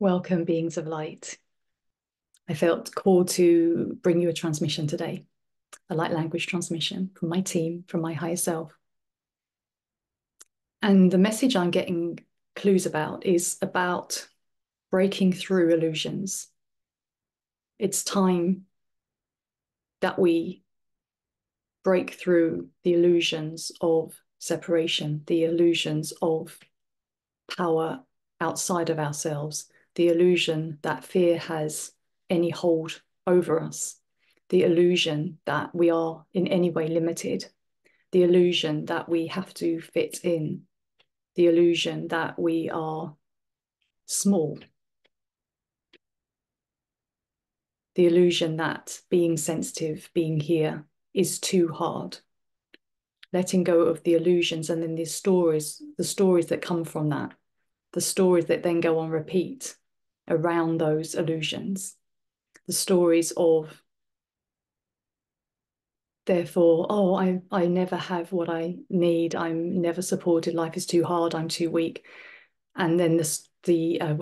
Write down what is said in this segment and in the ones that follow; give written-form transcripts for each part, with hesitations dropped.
Welcome, beings of light. I felt called to bring you a transmission today, a light language transmission from my team, from my higher self. And the message I'm getting clues about is about breaking through illusions. It's time that we break through the illusions of separation, the illusions of power outside of ourselves, the illusion that fear has any hold over us, the illusion that we are in any way limited, the illusion that we have to fit in, the illusion that we are small, the illusion that being sensitive, being here is too hard. Letting go of the illusions and then the stories that come from that, the stories that then go on repeat around those illusions, the stories of, therefore, oh, I never have what I need, I'm never supported, life is too hard, I'm too weak. And then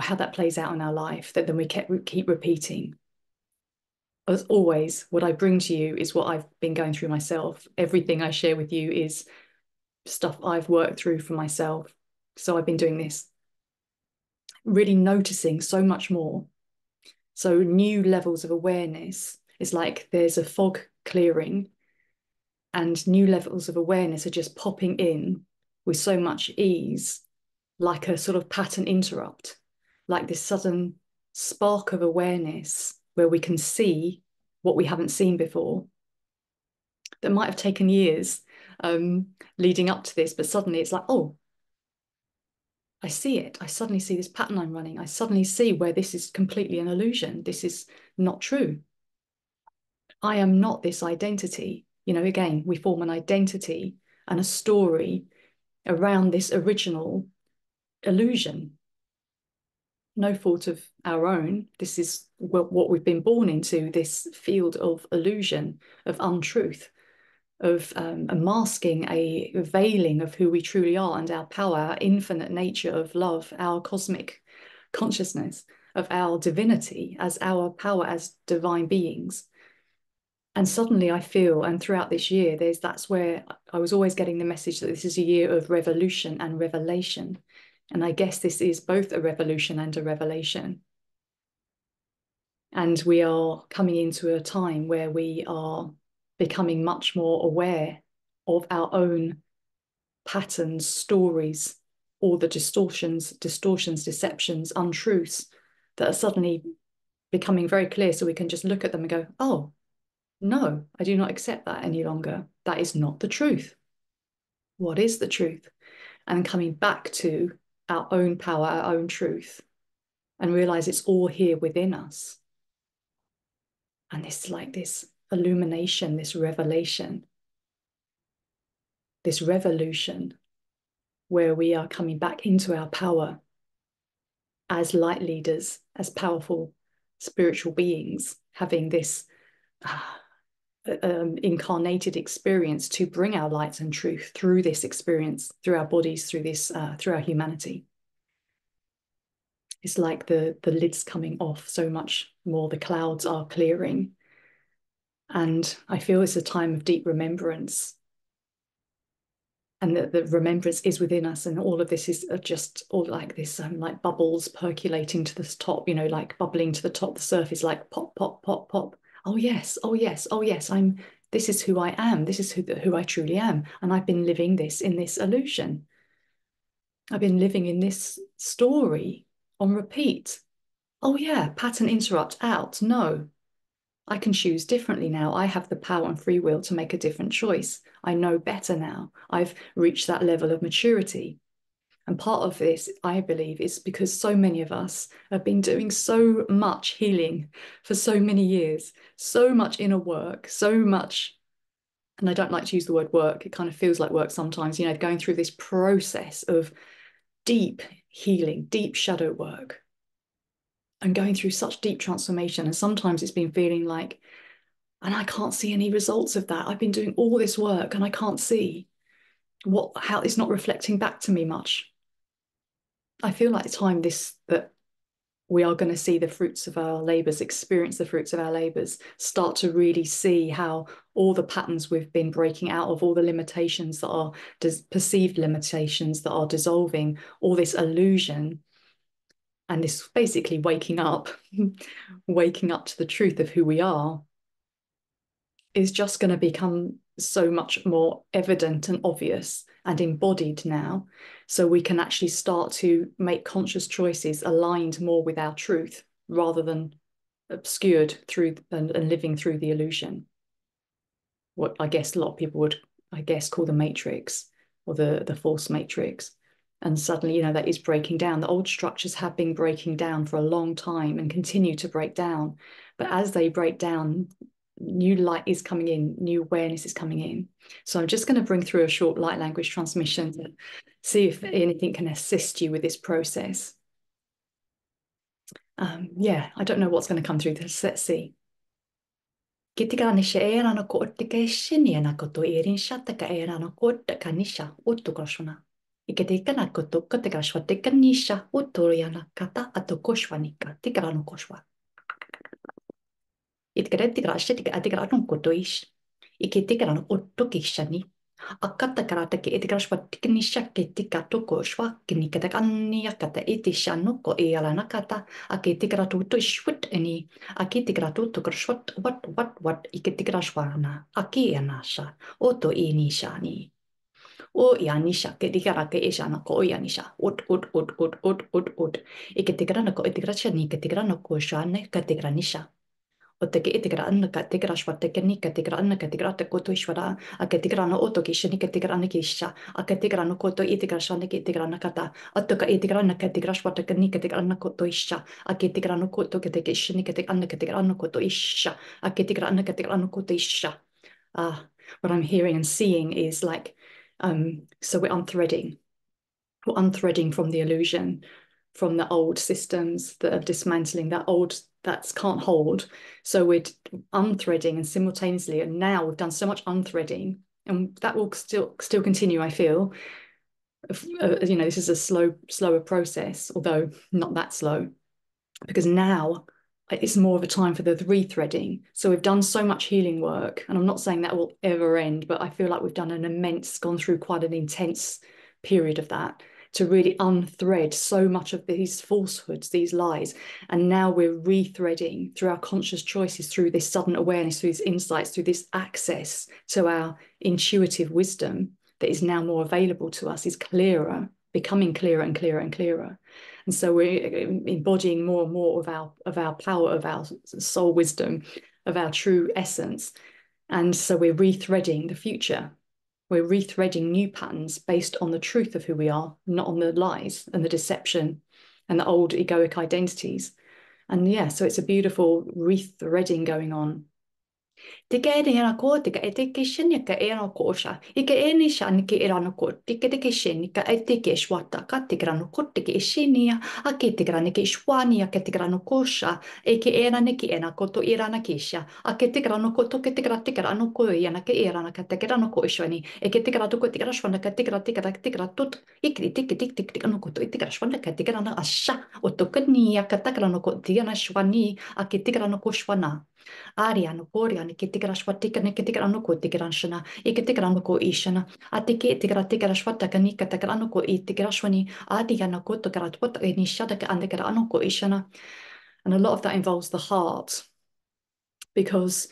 how that plays out in our life, that then we keep repeating. As always, what I bring to you is what I've been going through myself. Everything I share with you is stuff I've worked through for myself. So I've been doing this, really noticing so much more. So new levels of awareness. It's like there's a fog clearing and new levels of awareness are just popping in with so much ease, like a sort of pattern interrupt, like this sudden spark of awareness where we can see what we haven't seen before. That might have taken years leading up to this, but suddenly it's like, oh, I see it. I suddenly see this pattern I'm running. I suddenly see where this is completely an illusion. This is not true. I am not this identity. You know, again, we form an identity and a story around this original illusion. No fault of our own. This is what we've been born into, this field of illusion, of untruth, of a masking, a veiling of who we truly are and our power, our infinite nature of love, our cosmic consciousness, of our divinity as our power as divine beings. And suddenly I feel, and throughout this year, that's where I was always getting the message that this is a year of revolution and revelation. And I guess this is both a revolution and a revelation. And we are coming into a time where we are becoming much more aware of our own patterns, stories, all the distortions, deceptions, untruths that are suddenly becoming very clear. So we can just look at them and go, oh, no, I do not accept that any longer. That is not the truth. What is the truth? And coming back to our own power, our own truth, and realize it's all here within us. And it's like this illumination, this revelation, this revolution, where we are coming back into our power as light leaders, as powerful spiritual beings, having this incarnated experience to bring our light and truth through this experience, through our bodies, through our humanity. It's like the lid's coming off so much more, the clouds are clearing. And I feel it's a time of deep remembrance. And that the remembrance is within us, and all of this is just all like this, like bubbles percolating to the top, you know, like bubbling to the top, the surface, like pop, pop, pop, pop. Oh yes, oh yes, oh yes. This is who I am. This is who I truly am, and I've been living this in this illusion. I've been living in this story on repeat. Oh yeah, pattern interrupt out. No, I can choose differently now. I have the power and free will to make a different choice. I know better now. I've reached that level of maturity. And part of this, I believe, is because so many of us have been doing so much healing for so many years, so much inner work, so much. And I don't like to use the word work. It kind of feels like work sometimes, you know, going through this process of deep healing, deep shadow work, and going through such deep transformation. And sometimes it's been feeling like, and I can't see any results of that. I've been doing all this work and I can't see how it's not reflecting back to me much. I feel like the time that we are going to see the fruits of our labors, experience the fruits of our labors, start to really see how all the patterns we've been breaking out of, all the limitations that are perceived limitations that are dissolving, all this illusion, and this basically waking up, waking up to the truth of who we are, is just going to become so much more evident and obvious and embodied now. So we can actually start to make conscious choices aligned more with our truth rather than obscured through and living through the illusion. What I guess a lot of people would, I guess, call the matrix or the false matrix. And suddenly, you know, that is breaking down. The old structures have been breaking down for a long time and continue to break down. But as they break down, new light is coming in, new awareness is coming in. So I'm just going to bring through a short light language transmission to see if anything can assist you with this process. Yeah, I don't know what's going to come through this. Let's see. Ketika nisha era no ko tika shinia na koto irin shata ka era no ko tika nisha utu koshona. Iketika na koto katika shwatika nisha utu yana kata ato koshwanika tikra no koshwa. Itkare tikra shetika atikra no koto ish. Iketika no utu kishani. Akata karata ke itikra shwatika nisha ketika to koshwa kinika takania kata itisha no ko era na kata aketikra to shwit ani. Aki tigratu to krashwat what iketigrashwana aki anasha oto inishani o yanisha ke digara ke ishana ko yanisha ut iketigrana ko itigrashani ketigrana ko shane ketigranisha Oteke itigra anna ka tigra shwateke ni ka tigra anna ka tigra te koto ishwara a ka tigra no oto ki shani ka tigra anna ki sha a ka tigra no koto itigra shani ki tigra na kata atto ka itigra anna ka tigra shwateke ni ka tigra anna koto isha a ka tigra no koto ka te ki shani ka tigra anna ka tigra anna koto isha a ka tigra anna ka tigra anna koto isha. What I'm hearing and seeing is like so we're unthreading from the illusion, from the old systems that are dismantling that old that can't hold. So we're unthreading and simultaneously, and now we've done so much unthreading, and that will still continue. I feel, you know, this is a slower process, although not that slow, because now it's more of a time for the rethreading. So we've done so much healing work, and I'm not saying that will ever end, but I feel like we've done gone through quite an intense period of that to really unthread so much of these falsehoods, these lies. And now we're rethreading through our conscious choices, through this sudden awareness, through these insights, through this access to our intuitive wisdom that is now more available to us, is clearer, becoming clearer and clearer and clearer. And so we're embodying more and more of our power, of our soul wisdom, of our true essence. And so we're rethreading the future. We're rethreading new patterns based on the truth of who we are, not on the lies and the deception and the old egoic identities. And yeah, so it's a beautiful rethreading going on. Tika e rea ko, tika e te kishini ka e rano ko sha. Ika e ni sha ni ke e rano ko, tika te kishini ka e te ke shwata ka tika rano ko tika e shinia, a ke tika rane ke shwania ka tika rano ko sha, e ke e rane ki e na koto i rana kisha, a ke tika rano ko to ke tika rano ko i ana ke e rana ka tika rano ko ishwani, e ke tika rano ko tika shwana ka tika tut, ikri tika tika rano ko to i tika shwana ka tika rana asha, o to ka nia ka tika rano ko tia na shwani, a ke tika rano ko shwana. Ariano Korian, Kitigrashwa Tikan, Kitigranoco, Tigrashana, Ikitigranoco Ishana, Atiki, Tigrashwata, Kanika, Tagranoco, Itigrashwani, Adianaco, Togratwat, Nishadaka, and the Granoco Ishana. And a lot of that involves the heart, because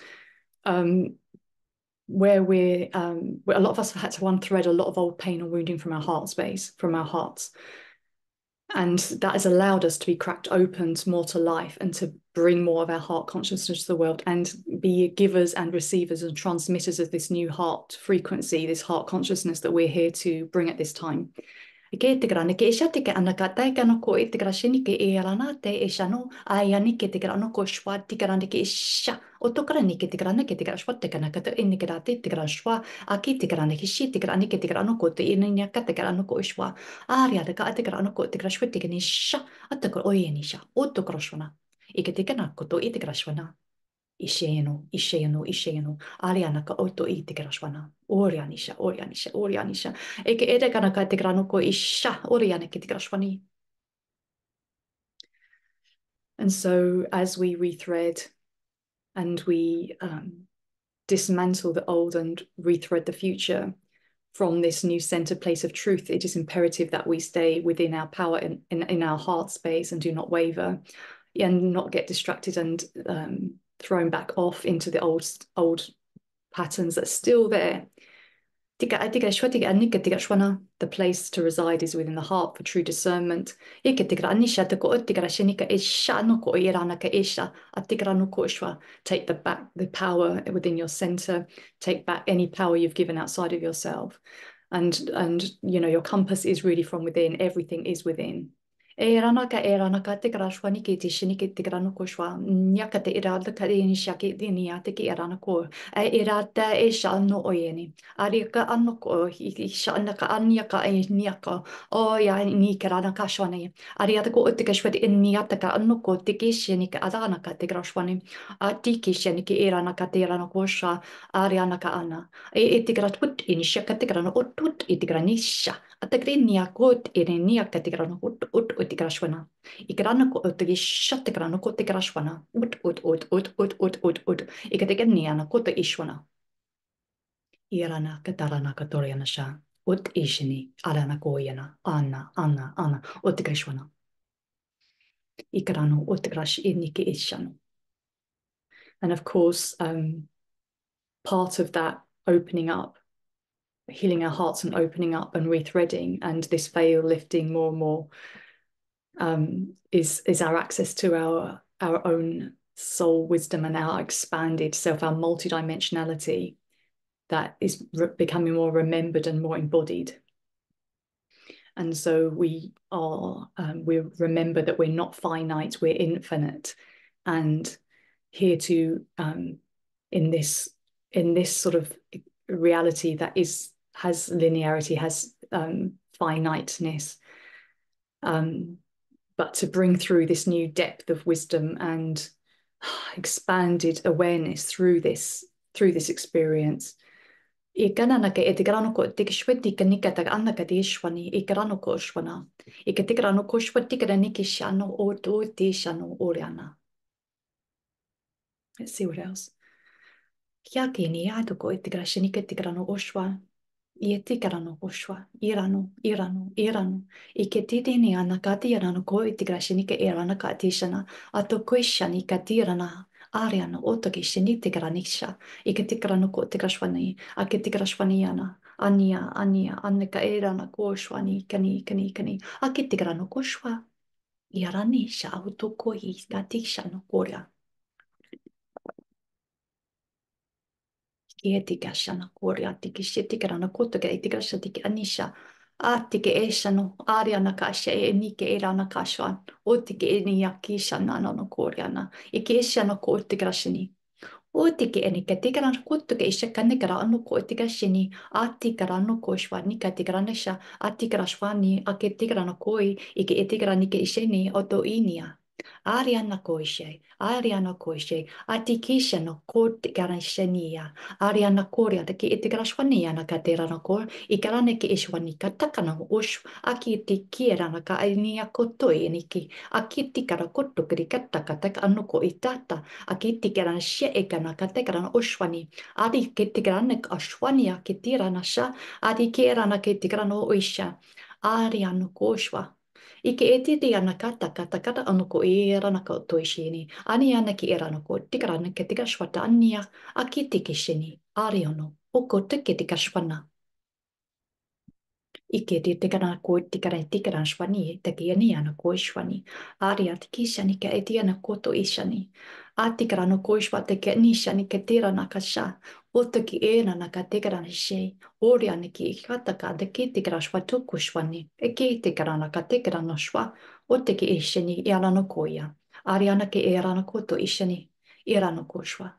where a lot of us have had to unthread a lot of old pain and wounding from our heart space, from our hearts. And that has allowed us to be cracked open more to life and to bring more of our heart consciousness to the world and be givers and receivers and transmitters of this new heart frequency, this heart consciousness that we're here to bring at this time. Ke te grana ke isha te ke ana ka tai ka no ko e te gra shini ke e alana te e shano ai ani ke te grana ko shwa te grana ke isha o to grana ke te grana shwa te kana ka te ini ke te gra shwa a ke te grana ke shi te grana ke te grana ko te ini nya ka te grana ko shwa a ria te ka te grana ko te gra shwa te ke ni sha a te ko o e ni sha o to gra shwana I ke te kana ko to I te gra shwana isheno. Ariana ka oito I te grashwana. Orianisha. Eke ere kana ka te granoko isha. Oriana ke te grashwani. And so as we rethread and we dismantle the old and rethread the future from this new center place of truth, it is imperative that we stay within our power in our heart space and do not waver and not get distracted and thrown back off into the old patterns that's still there. The place to reside is within the heart for true discernment. Take the power within your center. Take back any power you've given outside of yourself. And you know, your compass is really from within. Everything is within. E rana ka te karashwa ni ke te shini ke te karano ko shwa. Nyaka te irada ka e ni shaki te ni ate ke irana ko. E irada e sha no oyeni. Ari ka ano ko I sha na ka anya ka e niaka. O ya ni karana ka shwani. Ari ata ko te ka shwa te ni ata ka ano ko te ke shini ka adana ka te karashwani. A ti ke shini ke irana ka te irana ko sha. Ari ana ka ana. E te karatut ini shaka te karano otut I te karanisha. Atagrinia kot irenia katigrano ut tigrashwana. Igrana ko utigisha tigrano ko tigrashwana. Ut. Ikatigania ko to ishwana. Irana katarana katoriana sha. Ut ishini arana koyana. Anna. Utigrashwana. Igrano utigrash iniki ishano. And of course, part of that opening up, healing our hearts and opening up and rethreading and this veil lifting more and more is our access to our own soul wisdom and our expanded self, our multidimensionality that is becoming more remembered and more embodied. And so we remember that we're not finite, we're infinite, and here to in this sort of reality that has linearity, has finiteness, but to bring through this new depth of wisdom and expanded awareness through this experience. I ganana ka e te grano ko te kishweti ka nika ta ana ka te ishwani I grano ko shwana. I ka te grano ko shwati ka niki shano o to te shano oriana. Let's see what else. Kia ke ni ato ko e te grashini ka te grano oshwa. I te grano oshwa. Irano. I ke te ni ana ka te irano ko e te grashini ka irana ka te shana. Ato ko shani ka te irana. Ariana oto ke shini te granisha. I ke te grano ko te grashwani. A ke te grashwani ana. Ania. Anne ka irana ko shwani. Kani. A ke te grano ko shwa. Irani sha auto ko I ka te shano korea. Ki e tika shana korea tiki she tika rana koto ke e tika sha tiki anisha. A tiki e shano ariana kasha e nike e rana kasha. O tiki e ni aki shana no korea na. I ke e shana ko tika rashini. O tiki e nika tika rana koto ke e sha kanika ra ano ko tika shini. A tika rano ko shwa nika tika rana sha. A tika rashwani a ke tika rana koi. I ke e tika rana ke e sheni o to inia. Ariana koishe, atikisha no kote garashania, Ariana korea te ki ite garashwania na ka te rana ko, I garane ki ishwani ka takana ush, aki te kierana ka ainia kotoi niki, aki tikara koto kiri kataka taka anoko I tata, aki tikarana she ekana ka te garana ushwani, adi ki tikarana ka ashwania ki tirana sha, adi kierana ki tikarana oisha, Ariana koshwa. I ke e titi ana kata ano ko e rana ka toi shini. Ani ana ki e rana ko tika rana ke tika shwata ania a ki tiki shini. Ari ono. O ko tike tika shwana. I ke te tika rana ko tika rana shwani. Te ki ani ana ko shwani. Ari a tiki shani ke e ti ana ko to ishani. A tika rana ko shwa te ke ni shani ke te rana ka sha. O te ki e rana ka tika rana she. Ori ana ki I kataka te ki tika rana shwa tuku shwani. E ki tika rana ka tika rana shwa. O te ki e sheni I rana koia. Ari ana ke e rana ko to ishani. I rana ko shwa.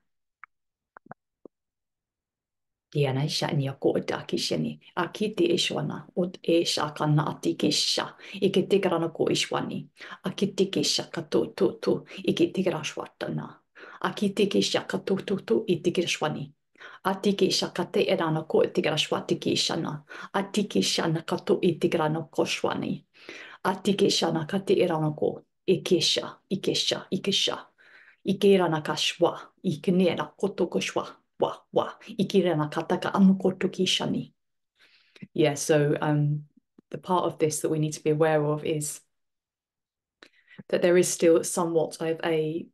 Diana isha ni a ko ta ki sheni. A ki te ishwana. O e sha kana ati ki sha. I ke te rana ko ishwani. A ki te ki sha ka to. I ke te rana shwatana. A ki te ki sha ka to. I te ki shwani. A tiki shaka te e rana ko te gara shwa tiki shana. A tiki shana ka to I te rana ko shwani. A tiki shana ka te e rana ko. Ikisha, ikisha, ikisha. Ikirana kashwa, ikinera kotokoshwa, wa. Ikirana kataka anukotokishani. Yeah, so the part of this that we need to be aware of is that there is still somewhat of a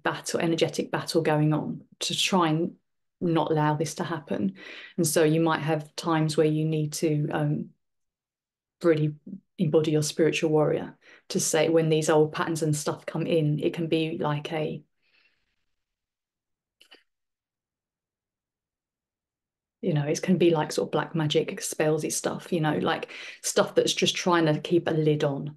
battle, energetic battle going on to try and not allow this to happen. And so you might have times where you need to really embody your spiritual warrior to say when these old patterns and stuff come in, it can be like it can be like sort of black magic spellsy stuff, like stuff that's just trying to keep a lid on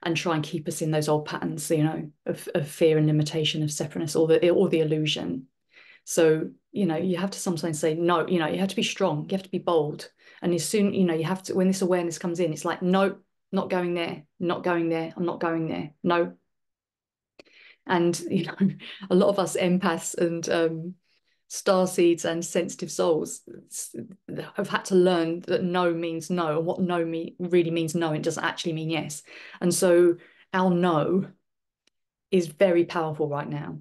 and try and keep us in those old patterns, of fear and limitation, of separateness, or the illusion. So, you have to sometimes say no, you have to be strong, you have to be bold. And as soon, you have to, when this awareness comes in, it's like, no, not going there, not going there, I'm not going there, no. And, a lot of us empaths and star seeds and sensitive souls have had to learn that no means no, and what no really means no, it doesn't actually mean yes. And so our no is very powerful right now.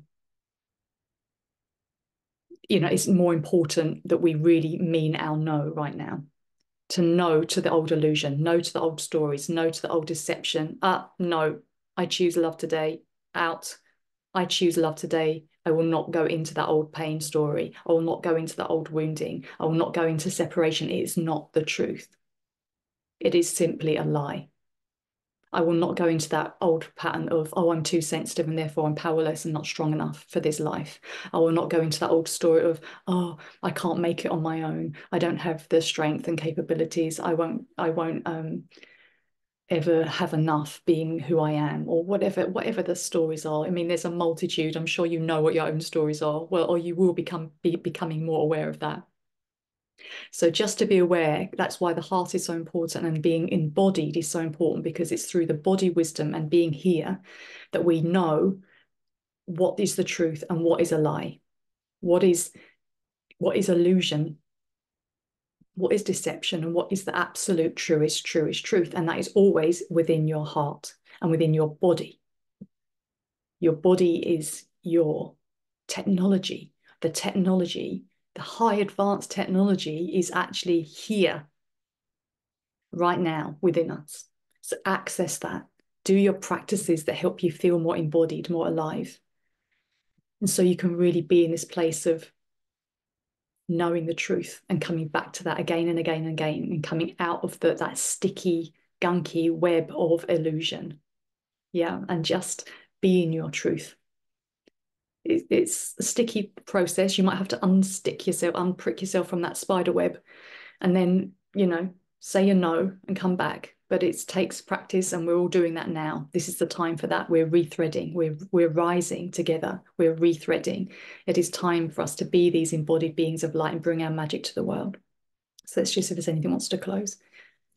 It's more important that we really mean our no right now. To no to the old illusion, no to the old stories, no to the old deception. No, I choose love today. Out. I choose love today. I will not go into that old pain story. I will not go into that old wounding. I will not go into separation. It is not the truth. It is simply a lie. I will not go into that old pattern of, oh, I'm too sensitive and therefore I'm powerless and not strong enough for this life. I will not go into that old story of, oh, I can't make it on my own. I don't have the strength and capabilities. I won't ever have enough being who I am, or whatever the stories are. I mean, there's a multitude. I'm sure you know what your own stories are. Well, or you will be becoming more aware of that. So just to be aware, that's why the heart is so important, and being embodied is so important, because it's through the body wisdom and being here that we know what is the truth and what is a lie, what is illusion, what is deception, and what is the absolute truest truth. And that is always within your heart and within your body. Your body is your technology. The high advanced technology is actually here right now within us. So access that. Do your practices that help you feel more embodied, more alive. And so you can really be in this place of knowing the truth and coming back to that again and again and again, and coming out of that sticky, gunky web of illusion. Yeah, and just being your truth. It's a sticky process. You might have to unprick yourself from that spider web, and then, say a no and come back. But it takes practice, and we're all doing that now. This is the time for that. We're rethreading. We're rising together. We're rethreading. It is time for us to be these embodied beings of light and bring our magic to the world. So let's just see if there's anything wants to close.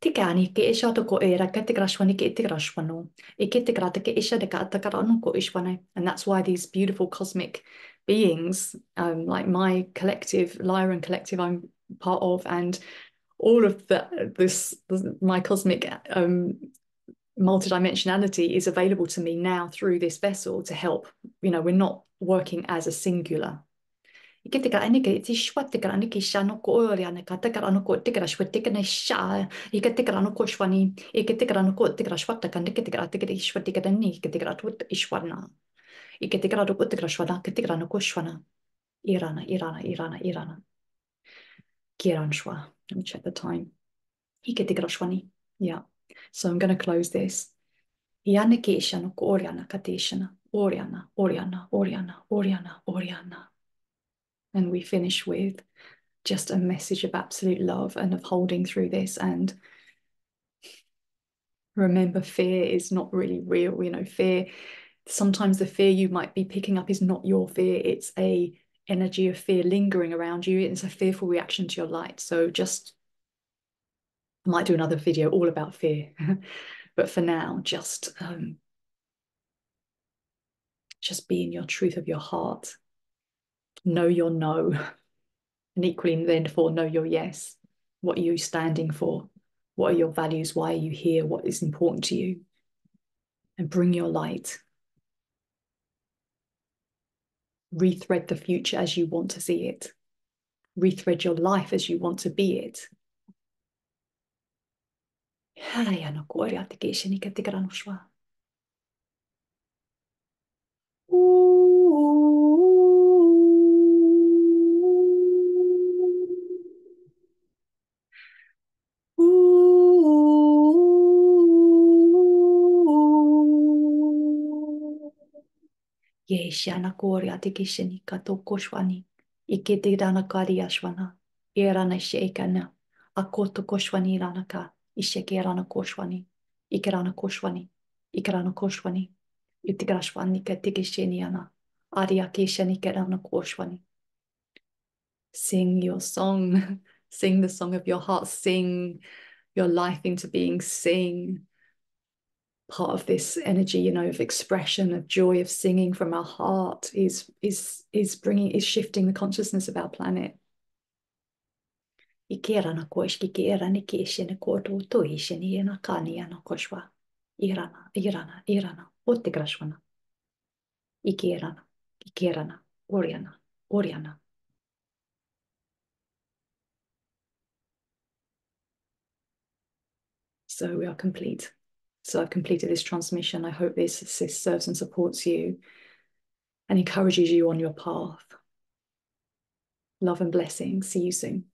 Tikani ke isha to ko era ke tigrashwani ke tigrashwano. Ike tigrata ke isha de ka takarano ko ishwane. And that's why these beautiful cosmic beings, like my collective, Lyran collective I'm part of, and all of my cosmic multidimensionality is available to me now through this vessel to help. We're not working as a singular. Irana, Irana, Irana, Irana. Kiranshwa. Let me check the time. Yeah. So I'm going to close this. Oriana, Oriana, Oriana, Oriana, Oriana, Oriana. And we finish with just a message of absolute love and of holding through this. And remember, fear is not really real. Fear, sometimes the fear you might be picking up is not your fear. It's a energy of fear lingering around you. It's a fearful reaction to your light. So I might do another video all about fear. But for now, just be in your truth of your heart. Know your no. And equally, therefore, know your yes. What are you standing for? What are your values? Why are you here? What is important to you? and bring your light. Rethread the future as you want to see it. Rethread your life as you want to be it. Yeshana Korea Tikishini Kato Koshwani, Iketirana Kariashwana, Irana Shekana, Akoto Koshwani Ranaka, Ishekerana Koshwani, Ikerana Koshwani, Ikerana Koshwani, Itigrashwani Katikishiniana, Aria Kishani Kerana Koshwani. Sing your song, sing the song of your heart, sing your life into being, sing. Part of this energy, you know, of expression, of joy, of singing from our heart is shifting the consciousness of our planet. Irana, Irana, Irana, Otigrashwana. Ikirana, Ikirana, Oriana, Oriana. So we are complete. So I've completed this transmission. I hope this serves and supports you and encourages you on your path. Love and blessings. See you soon.